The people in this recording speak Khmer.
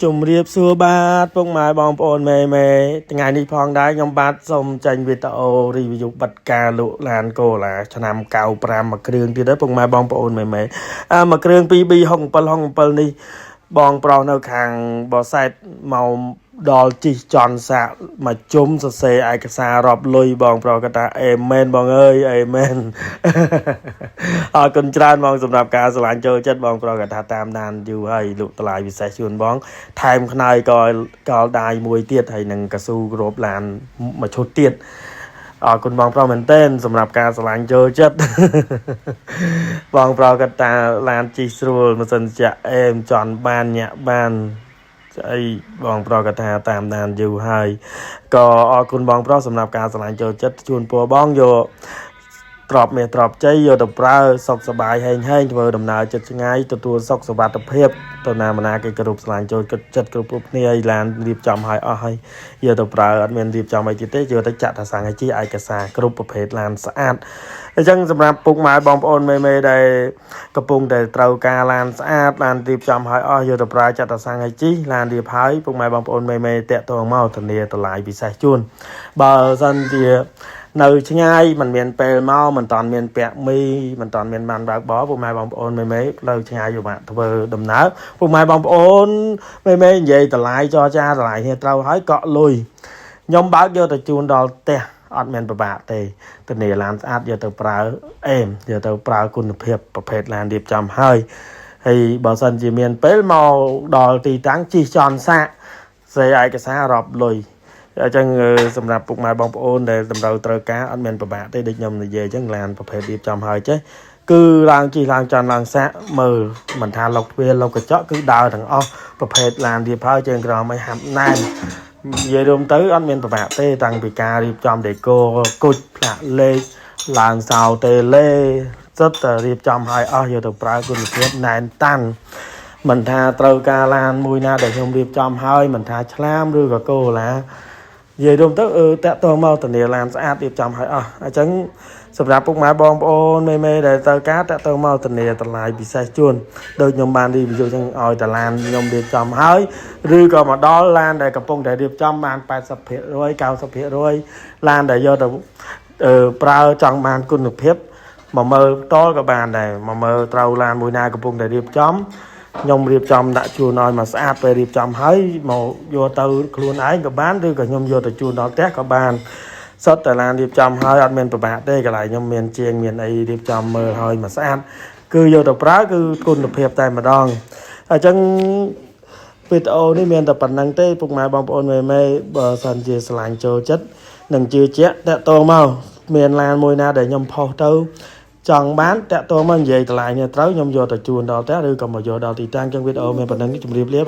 ជំរាបសួរបាទពុកម៉ែបងប្អូនមេថ្ងៃនេះផងដែរខ្ញុំបាទសូមចេញវីដេអូ review ប័ណ្ណការលក់ឡានកូឡាឆ្នាំ95មួយគ្រឿងទៀតដែរពុកម៉ែបងប្អូនមេមួយគ្រឿង 2B67 នេះបងប្រុសនៅខាងបរសែតមកដល់ជីចន់សាក់មកជុំសរសេរឯកសាររាប់លុយបងប្រុសគាត់ថាអេមែនបងអើយអេមែនអរគុណច្រើនបងសម្រាប់ការឆ្លាញ់ចូលចិត្តបងប្រុសគាត់ថាតាមដានយូរហើយលក់តម្លៃពិសេសជូនបងថែមខ្នើយក៏កលដៃមួយទៀតហើយនឹងកស៊ូគ្របឡានមួយឈុតទៀតអរគុណបងប្រុសមែនទែនសម្រាប់ការឆ្លាញ់ចូលចិត្តបងប្រុសគាត់ថាឡានជីស្រួលម៉ាស៊ីនចាក់អេមចន់បានញាក់បានអីបងប្រុសក៏ថាតាមដានយូរហើយក៏អរគុណបងប្រុសសម្រាប់ការឆ្លាញ់ចូលចិត្តជួនពរបងយកទ្របមាសទ្របជ័យយកទៅប្រើសុខសប្បាយហែងធ្វើដំណើរចិត្តឆ្ងាយទទួលសុខសុវត្ថិភាពទៅណាមណាគេគ្រប់ឆ្លាញ់ចូលចិត្តគ្រប់គ្នាឲ្យឡានរៀបចំឲ្យអស់ហើយយកទៅប្រើអត់មានរៀបចំអីទៀតទេយកទៅចាក់តាសាំងឲ្យជាឯកសារគ្រប់ប្រភេទឡានស្អាតអញ្ចឹងសម្រាប់ពុកម៉ែបងប្អូនមេដែលកំពុងតែត្រូវការឡានស្អាតឡានរៀបចំឲ្យអស់យកទៅប្រើចាក់តាសាំងឲ្យជីឡានរៀបហើយពុកម៉ែបងប្អូនមេតាក់ទងមកធានាតម្លៃពិសេសជូនបើសិនជានៅឆ្ងាយមិនមានពេលមកមិនតាន់មានពាក់មីមិនតាន់មានបានបើកបរពុកម៉ែបងប្អូនមេលើឆ្ងាយយកមកធ្វើដំណើរពុកម៉ែបងប្អូនមេនិយាយតម្លៃចរចាតម្លៃនេះត្រូវហើយកក់លុយខ្ញុំបើកយកទៅជូនដល់ផ្ទះអត់មានពិបាកទេធានាឡានស្អាតយកទៅប្រើអេមយកទៅប្រើគុណភាពប្រភេទឡានរៀបចំហើយបើសិនជាមានពេលមកដល់ទីតាំងជិះចន់សាក់សេឯកសាររាប់លុយអញ្ចឹងសម្រាប់ពុកម៉ែបងប្អូនដែលតម្រូវត្រូវការអត់មានពិបាកទេដូចខ្ញុំនិយាយអញ្ចឹងឡានប្រភេទរៀបចំហើយចេះគឺឡើងជិះឡើងចន់ឡើងសាក់មើលមិនថាលោកទ្វារលោកកញ្ចក់គឺដើរទាំងអស់ប្រភេទឡានរៀបហើយជើងក្រោមឲ្យហាប់ណែននិយាយរួមទៅអត់មានពិបាកទេតាំងពីការរៀបចំដេកូគុជផ្លាកលេខឡើងសោតេលេសិតតែរៀបចំឲ្យអស់យកទៅប្រើគុណភាពណែនតាន់មិនថាត្រូវការឡានមួយណាដែលខ្ញុំរៀបចំហើយមិនថាឆ្លាមឬក៏កូឡានិយាយរួមទៅតាក់ទងមកធានាឡានស្អាតរៀបចំឲ្យអស់អញ្ចឹងសម្រាប់ពុកម៉ែបងប្អូនមេដែលត្រូវការតាក់ទងមកធានាតម្លៃពិសេសជូនដូចខ្ញុំបានរីវីយូចឹងឲ្យតាឡានខ្ញុំរៀបចំហើយឬក៏មកដល់ឡានដែលកំពុងតែរៀបចំបាន 80% 90% ឡានដែលយកទៅប្រើចង់បានគុណភាពមកមើលតលក៏បានដែរមកមើលត្រូវឡានមួយណាកំពុងតែរៀបចំខ្ញុំរៀបចំដាក់ជូនឲ្យមកស្អាតពេលរៀបចំហើយមកយកទៅខ្លួនឯងក៏បានឬក៏ខ្ញុំយកទៅជូនដល់ផ្ទះក៏បានសុទ្ធតែឡានរៀបចំហើយអត់មានពិបាកទេកន្លែងខ្ញុំមានជាងមានអីរៀបចំមើលឲ្យមកស្អាតគឺយកទៅប្រើគឺគុណភាពតែម្ដងអញ្ចឹងវីដេអូនេះមានតែប៉ុណ្្នឹងទេពុកម៉ែបងប្អូនមេបើសិនជាឆ្លាញ់ចូលចិត្តនឹងជឿជាក់តាក់ទងមកមានឡានមួយណាដែលខ្ញុំផុសទៅចង់បានតាក់ទងមកនិយាយតម្លៃនេះត្រូវខ្ញុំយកទៅជូនដល់ផ្ទះឬក៏មកយកដល់ទីតាំងចឹងវីដេអូមានប៉ុណ្្នឹងជម្រាបលា